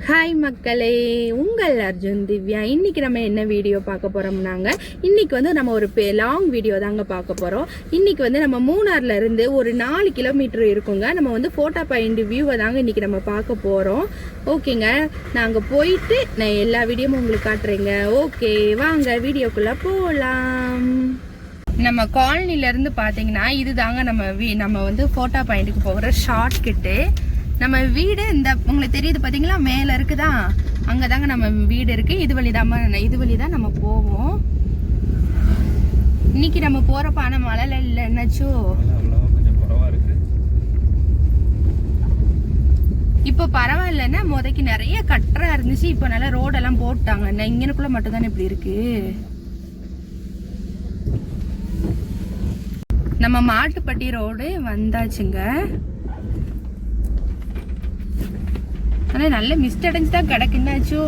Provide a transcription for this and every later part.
Hi மக்களே, உங்கள் அர்ஜுன் திவ்யா. இன்றைக்கி நம்ம என்ன வீடியோ பார்க்க போகிறோம்னாங்க, இன்றைக்கி வந்து நம்ம ஒரு லாங் வீடியோ தாங்க பார்க்க போகிறோம். இன்றைக்கி வந்து நம்ம மூணார்லேருந்து ஒரு 4 கிலோமீட்டர் இருக்குங்க. நம்ம வந்து ஃபோட்டோ பாயிண்ட் வியூவை தாங்க இன்றைக்கி நம்ம பார்க்க போகிறோம். ஓகேங்க, நாங்கள் போயிட்டு நான் எல்லா வீடியோவும் உங்களுக்கு காட்டுறேங்க. ஓகே, வாங்க வீடியோக்குள்ளே போகலாம். நம்ம காலனிலேருந்து பார்த்தீங்கன்னா இது தாங்க நம்ம வந்து ஃபோட்டோ பாயிண்ட்டுக்கு போகிற ஷார்ட்கட்டு. நம்ம வீடு இந்த உங்களுக்கு தெரியுது பார்த்தீங்களா, மேலே இருக்குதா, அங்கே தாங்க நம்ம வீடு இருக்குது. இது வழி தான் நம்ம போவோம். இன்னைக்கு நம்ம போகிறப்ப ஆனால் மழைல இல்லை, என்னாச்சோ இப்போ பரவாயில்லன்னா. முதக்கு நிறைய கட்டரா இருந்துச்சு, இப்போ நல்லா ரோடெல்லாம் போட்டாங்க. இங்கனுக்குள்ள மட்டும்தானே இப்படி இருக்கு. நம்ம மாட்டுப்பட்டி ரோடு வந்தாச்சுங்க. ஆனால் நல்ல மிஸ்ட் அடைஞ்சு தான் கிடக்குன்னாச்சோ.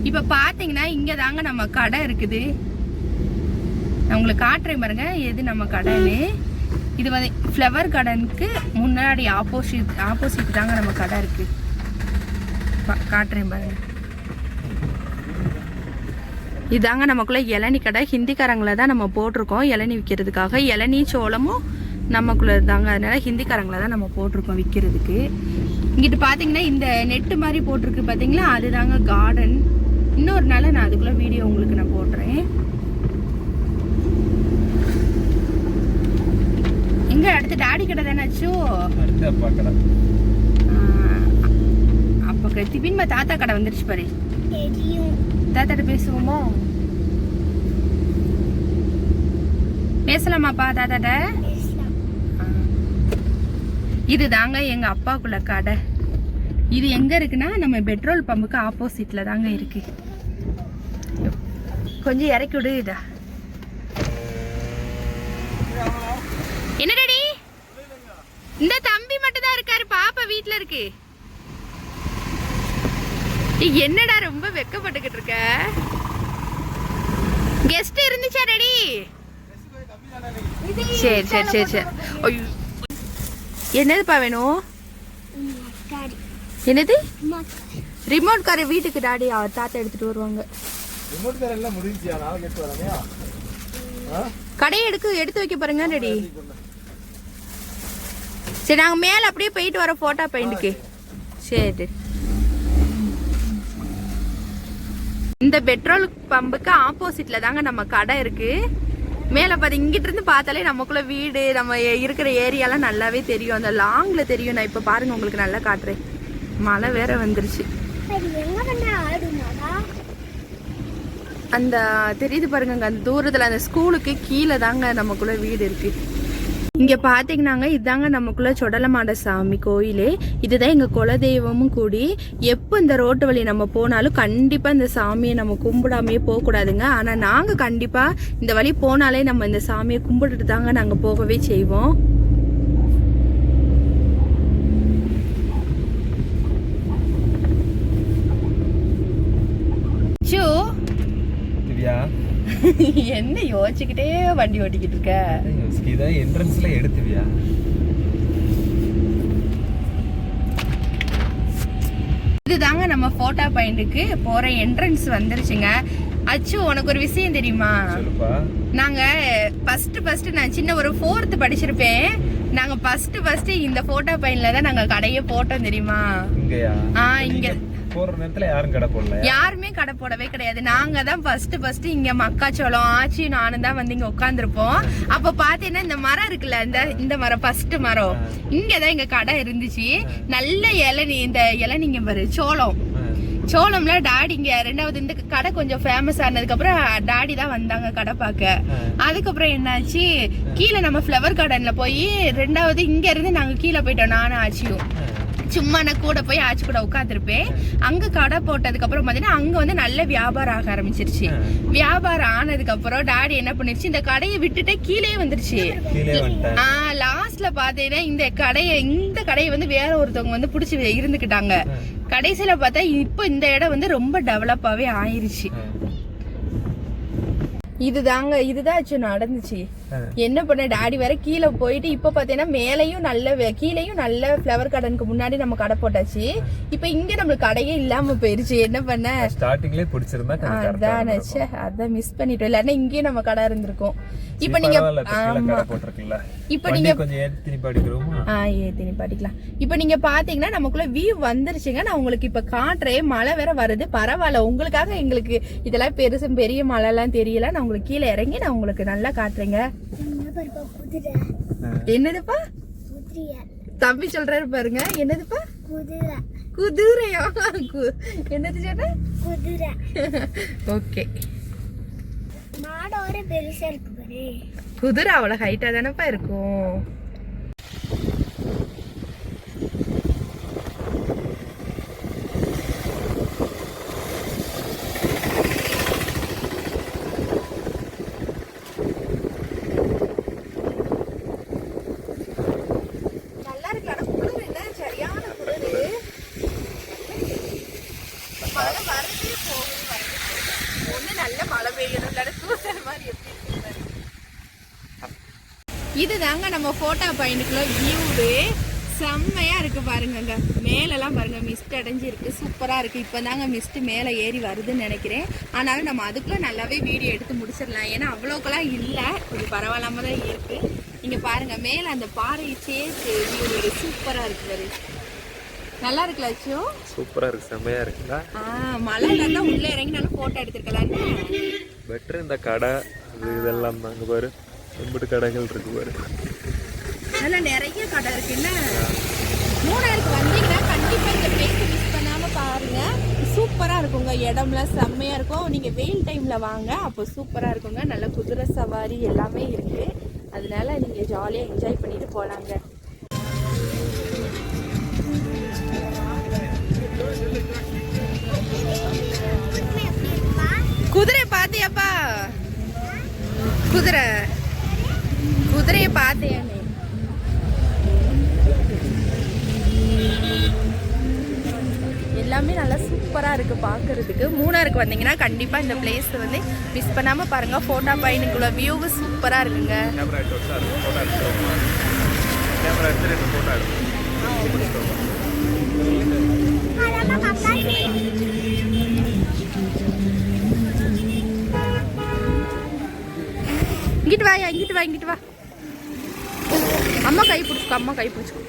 இப்போ பார்த்தீங்கன்னா இங்கே தாங்க நம்ம கடை இருக்குது. நான் உங்களுக்கு காட்டுறேன் பாருங்க எது நம்ம கடைன்னு. இது வந்து ஃப்ளவர் கார்டனுக்கு முன்னாடி ஆப்போசிட் தாங்க நம்ம கடை இருக்கு. காட்டுறேன் பாருங்க. இதாங்க நமக்குள்ள இளநீ கடை. ஹிந்திக்காரங்களை தான் நம்ம போட்டிருக்கோம் இளநீ விற்கிறதுக்காக. இளநீ சோளமும் நமக்குள்ள இருந்தாங்க, அதனால ஹிந்திக்காரங்களை தான் நம்ம போட்டிருக்கோம் விற்கிறதுக்கு. இங்கிட்டு பார்த்தீங்கன்னா இந்த நெட்டு மாதிரி போட்டிருக்கு பார்த்தீங்களா, அதுதாங்க கார்டன். இன்னொரு நாள் நான் அதுக்குள்ள வீடியோ உங்களுக்கு நான் போடுறேன். எங்க அடுத்து டாடி கடை தானாச்சோ. அப்ப திபின்மா தாத்தா கடை வந்துருச்சு பாரு. தாத்தாட்ட பேசுவோமோ? பேசலாமாப்பா தாத்தாட்ட? இது தாங்க எங்க அப்பாக்குள்ள கடை. இது எங்க இருக்குன்னா நம்ம பெட்ரோல் பம்புக்கு ஆப்போசிட்ல தாங்க இருக்கு. கொஞ்சம் இறக்கி விடு. இதா என்ன டாடி? இந்த தம்பி மட்டும் தான் இருக்காரு, பாப்பா வீட்டுல இருக்கு. என்னடா ரொம்ப வெக்கப்பட்டுக்கிட்டு இருக்க? கெஸ்ட் இருந்துச்சா டாடி? சரி சரி சரி சரி. என்னதுப்பா வேணும்? என்னது? ரிமோட் கார் வீட்டுக்கு டாடி அவர் தாத்தா எடுத்துட்டு வருவாங்க. கடையை எடுத்து வைக்க பாருங்க டாடி. சரி, நாங்க மேல அப்படியே போயிட்டு வரோம் போட்டோ பாயிண்ட்டுக்கு. சரி, இந்த பெட்ரோல் பம்புக்கு ஆப்போசிட்ல தாங்க நம்ம கடை இருக்கு. மேலே பார்த்து இங்கிட்ட இருந்து பார்த்தாலே நமக்குள்ள வீடு, நம்ம இருக்கிற ஏரியாலாம் நல்லாவே தெரியும். அந்த லாங்ல தெரியும். நான் இப்போ பாருங்க உங்களுக்கு நல்லா காட்டுறேன். மழை வேற வந்துருச்சு. அந்த தெரியுது பாருங்க, அந்த தூரத்தில் அந்த ஸ்கூலுக்கு கீழே தாங்க நமக்குள்ள வீடு இருக்கு. இங்கே பார்த்தீங்கன்னாங்க இதுதாங்க நமக்குள்ள சொடலமாட சாமி கோயிலே. இதுதான் எங்கள் குலதெய்வமும் கூடி. எப்போ இந்த ரோட்டு வழி நம்ம போனாலும் கண்டிப்பாக இந்த சாமியை நம்ம கும்பிடாமையே போகக்கூடாதுங்க. ஆனால் நாங்கள் கண்டிப்பாக இந்த வழி போனாலே நம்ம இந்த சாமியை கும்பிட்டுட்டு தாங்க நாங்கள் போகவே செய்வோம். என்ன யோசிச்சுக்கிட்டே வண்டி ஓட்டிக்கிட்டு இருக்க? என்ட்ரன்ஸ்ல எடுத்துவியா? இதுதாங்க நம்ம போட்டோ பாயிண்ட்டுக்கு போற என்ட்ரன்ஸ் வந்துருச்சுங்க. அச்சு, உனக்கு ஒரு விஷயம் தெரியுமா? நாங்க ஃபர்ஸ்ட் நான் சின்ன ஒரு 4th படிச்சிருப்பேன். நாங்க ஃபர்ஸ்ட் இந்த போட்டோ பாயிண்ட்ல தான் நாங்க கடையே போட்டோம் தெரியுமா? இங்க போற நேரத்துல யாருமே கடை போடவே கிடையாது. நாங்க தான் ஃபர்ஸ்ட் இங்க மக்காச்சோளம் ஆச்சி நானும் தான் வந்து இங்க உட்காந்துருப்போம். அப்ப பாத்தீங்கன்னா இந்த மரம் இருக்குல்ல, இந்த மரம் ஃபர்ஸ்ட் மரம், இங்கதான் எங்க கடை இருந்துச்சு. நல்ல இளநீ, இந்த இளநீங்க பாரு, சோளம்ல டாடி இங்க 2வது இந்த கடை கொஞ்சம் ஃபேமஸ் ஆனதுக்கு அப்புறம் டாடி தான் வந்தாங்க கடை பார்க்க. அதுக்கப்புறம் என்னாச்சு, கீழே நம்ம ஃப்ளவர் கார்டன்ல போய் 2வது இங்க இருந்து நாங்க கீழே போயிட்டோம். நானும் ஆச்சியும் சும்மா நான் கூட போய் ஆச்சி கூட உட்காந்துருப்பேன். அங்க கடை போட்டதுக்கு அப்புறம் பாத்தீங்கன்னா அங்க வந்து நல்ல வியாபாரம் ஆக ஆரம்பிச்சிருச்சு. வியாபாரம் ஆனதுக்கு அப்புறம் டாடி என்ன பண்ணிருச்சு, இந்த கடையை விட்டுட்டு கீழே வந்துருச்சு. லாஸ்ட்ல பாத்தீங்கன்னா இந்த கடையை வந்து வேற ஒருத்தவங்க வந்து புடிச்சு இருந்துக்கிட்டாங்க. கடைசியில பார்த்தா இப்போ இந்த இடம் வந்து ரொம்ப டெவலப்பாவே ஆயிருச்சு. இதுதான் நடந்துச்சு. என்ன பண்ண டாடி வேற கீழே போயிட்டு இப்ப பாத்தீங்கன்னா மேலையும் நல்ல கீழையும் நல்ல ஃப்ளவர் கார்டனுக்கு முன்னாடி நம்ம கடை போட்டாச்சு. இப்ப இங்க நம்மளுக்கு கடையே இல்லாம போயிருச்சு. என்ன பண்ண ஸ்டார்டிங்லயே பிடிச்சிருந்தா அதான் மிஸ் பண்ணிட்டோம். இல்லன்னா இங்கேயும் நம்ம கடை இருந்திருக்கும். இப்ப நீங்க இப்ப நீங்க கொஞ்சம் ஏத்தி நிப்பாட்டிக்கலாம். இப்ப நீங்க பாத்தீங்கன்னா நமக்குள்ள வியூ வந்துருச்சுங்க. நான் உங்களுக்கு இப்ப காட்டுறேன். மழை வேற வருது. பரவாயில்ல, உங்களுக்காக எங்களுக்கு இதெல்லாம் பெரிய மழை எல்லாம் தெரியல. நான் உங்களுக்கு கீழே இறங்கி நான் உங்களுக்கு நல்லா காட்டுறேங்க. என்னதுப்பா தம்பி சொல்றாரு பாருங்க. என்னதுப்பா குதிரையா? என்னது சொன்ன? குதிரை. ஓகே. மாடோட பெருசா இருக்கு பாரு. குதிரை அவ்வளவு ஹைட்டா தானப்பா இருக்கும். இதுதாங்க நம்ம போட்டோ பாயிண்ட்குள்ள வியூவு. செம்மையா இருக்கு பாருங்க. மேலெல்லாம் பாருங்க மிஸ்ட் அடைஞ்சு இருக்கு. சூப்பரா இருக்கு. இப்பதாங்க மிஸ்ட் மேல ஏறி வருதுன்னு நினைக்கிறேன். ஆனாலும் நம்ம அதுக்குள்ள நல்லாவே வீடியோ எடுத்து முடிச்சிடலாம். ஏன்னா அவ்வளோக்கெல்லாம் இல்லை, கொஞ்சம் பரவாயில்லாம தான் இருக்கு. நீங்க பாருங்க மேல அந்த பாறை சேர்த்து வியூ சூப்பரா இருக்கு பாரு. நல்லா இருக்குல்ல அச்சு? சூப்பரா இருக்கு. செம்மையா இருக்குல்ல? மழை நல்லா உள்ள இறங்கி நல்லா போட்டோ எடுத்துருக்கலாம்னு. பெட்டர் இந்த கடை இதெல்லாம் தாங்க பாரு. எம்பட்டு கடைகள் இருக்கு பாரு. அதெல்லாம் நிறைய கடை இருக்கு. என்ன மூணாருக்கு வந்தீங்கன்னா கண்டிப்பா இந்த பிளேஸ் மிஸ் பண்ணாம பாருங்க. சூப்பரா இருக்குங்க. இடம்லாம் செம்மையா இருக்கும். நீங்க வெயில் டைம்ல வாங்க, அப்போ சூப்பரா இருக்குங்க. நல்ல குதிரை சவாரி எல்லாமே இருக்கு. அதனால நீங்க ஜாலியா என்ஜாய் பண்ணிட்டு போலாங்க. குதிரை பாத்தியாப்பா? குதிரையை பாத்தியா? எல்லாமே நல்லா சூப்பரா இருக்கு பாக்குறதுக்கு. மூணாருக்கு வந்தீங்கன்னா கண்டிப்பா இந்த பிளேஸ் வந்து மிஸ் பண்ணாம பாருங்க. போட்டோ பாயிண்ட்குள்ள வியூ சூப்பரா இருக்குங்க. இங்கிட்டு வா. அம்மா கை பிடிச்சுக்கோ.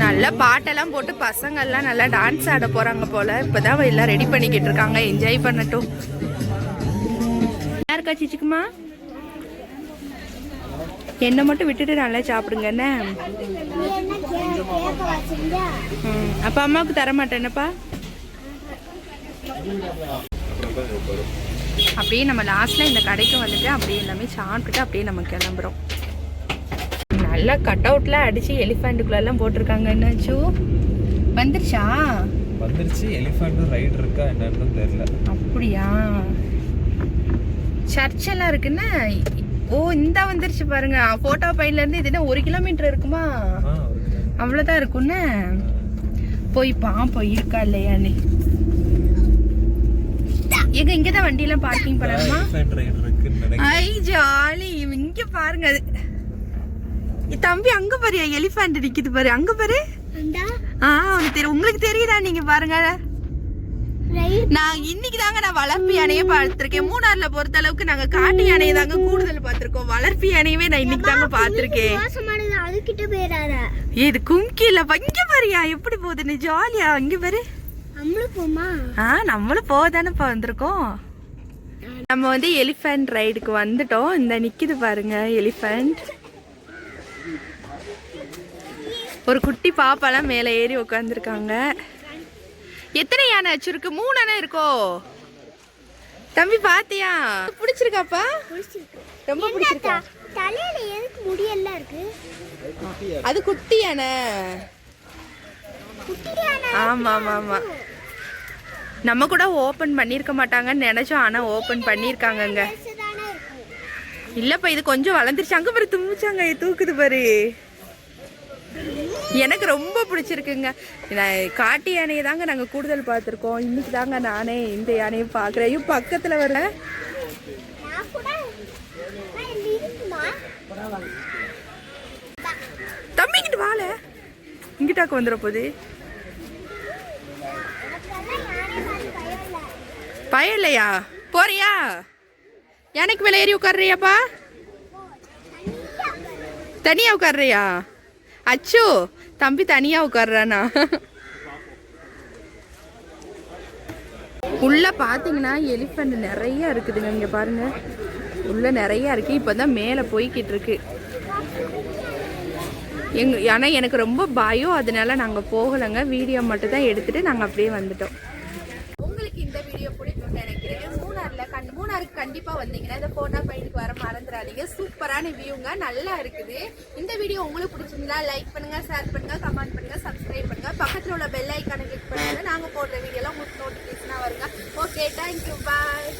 நல்ல பாட்டெல்லாம் போட்டு பசங்க எல்லாம் நல்லா டான்ஸ் ஆட போறாங்க போல. இப்பதான் எல்லாம் ரெடி பண்ணிக்கிட்டு இருக்காங்க. என்ஜாய் பண்ணட்டும். யாருக்கா சிச்சுக்குமா? என்ன மட்டும் விட்டுட்டு நல்லா சாப்பிடுங்க. என்ன அப்பா அம்மாவுக்கு தர மாட்டேன்னப்பா. அப்படியே நம்ம லாஸ்ட்ல இந்த கடைக்கு வந்துட்டு அப்படியே எல்லாமே சாப்பிட்டுட்டு அப்படியே நம்ம கிளம்புறோம். நல்லா கட் அவுட்ல அடிச்சு எலிஃபண்ட்டுக்குள்ள எல்லாம் போட்டிருக்காங்க. என்னாச்சு வந்துருச்சு. எலிஃபண்ட் ரைட் இருக்கா என்னன்னு தெரியல. அப்படியா? சர்ச் எல்லாம் இருக்குன்னா. ஓ இந்த வந்துருச்சு பாருங்க. போட்டோ பாயிண்ட்ல இருந்து இது 1 கிலோமீட்டர் இருக்குமா? அவ்வளவுதான் இருக்கும்னு. போய் பாப்போம் இருக்கா இல்லையான்னு. எங்க இங்கதான் வண்டி எல்லாம் பார்க்கிங் பண்ணலாமா? ஐ ஜாலி. இங்க பாருங்க தம்பி, அங்க பாரு எலிஃபண்ட் நிக்குது பாரு. அங்க பாரு. உங்களுக்கு தெரியுதா? நீங்க பாருங்க. நான் இன்னைக்கு தாங்க நான் வளர்ப்பு யானையே பார்த்திருக்கேன். மூணாறுல பொறுத்த அளவுக்கு நாங்க காட்டு யானையை தாங்க கூடுதல் பார்த்திருக்கோம். வளர்ப்பு யானையவே நான் இன்னைக்கு தாங்க பார்த்திருக்கேன். இது கும்கி இல்ல. இங்க பாரியா எப்படி போகுதுன்னு ஜாலியா. இங்க பாரு. நம்மளும் போதானப்பா வந்திருக்கோம். நம்ம வந்து எலிஃபண்ட் ரைடுக்கு வந்துட்டோம். இந்த நிக்குது பாருங்க எலிஃபண்ட். ஒரு குட்டி பாப்பாலாம் மேல ஏறி உட்காந்துருக்காங்க. எத்தனை யானை வச்சிருக்கு? 3 யானை இருக்கோ தம்பி? பாத்தியா? பிடிச்சிருக்காப்பா? ரொம்ப பிடிச்சிருக்கா? தலையில எதுக்கு முடியெல்லாம் இருக்கு? அது குட்டி யானை. ஆமா ஆமா ஆமா. நம்ம கூட ஓபன் பண்ணிருக்க மாட்டாங்கன்னு நினைச்சோம். ஆனா ஓபன் பண்ணிருக்காங்க. இல்லப்பா இது கொஞ்சம் வளர்ந்துருச்சு. அங்க பாரு தும்பிச்சாங்க. தூக்குது பாரு. எனக்கு ரொம்ப பிடிச்சிருக்குங்க. காட்டு யானையை தாங்க நாங்கள் கூடுதல் பார்த்துருக்கோம். இன்னைக்கு தாங்க நானே இந்த யானையை பார்க்குறேன். பக்கத்தில் வர தம்பிக்கிட்டு வாழ இங்கிட்டாக்கு வந்துட போகுது. பயம் இல்லையா? போறியா? யானைக்கு மேலே ஏறி உட்கார்றியாப்பா? தனியா உட்கார்றியா? அச்சு தம்பி தனியா உட்கார்றானா? உள்ள பாத்தீங்கன்னா எலிஃபண்ட் நிறைய இருக்குதுங்க. இங்க பாருங்க, உள்ள நிறைய இருக்கு. இப்பதான் மேல போய்கிட்டு இருக்கு. ஆனா எனக்கு ரொம்ப பயம், அதனால நாங்க போகலைங்க. வீடியோ மட்டும் தான் எடுத்துட்டு நாங்க அப்படியே வந்துட்டோம். உங்களுக்கு இந்த வீடியோ பிடிக்கும்னு நினைக்கிறேன். மூணாருக்கு கண்டிப்பா வந்தீங்கன்னா இந்த போட்டோ பாயிண்ட்க்கு வர மறந்துடாதீங்க. சூப்பரான வியூங்க, நல்லா இருக்குது. இந்த வீடியோ உங்களுக்கு பிடிச்சிருந்தா லைக் பண்ணுங்க, ஷேர் பண்ணுங்க, கமெண்ட் பண்ணுங்க, சப்ஸ்கிரைப் பண்ணுங்க. பக்கத்துல உள்ள பெல் ஐக்கானை கிளிக் பண்ணுங்க. நாங்க போடுற வீடியோலாம் உங்களுக்கு நோட்டிபிகேஷனா வருங்க. ஓகே, தேங்க்யூ, பாய்.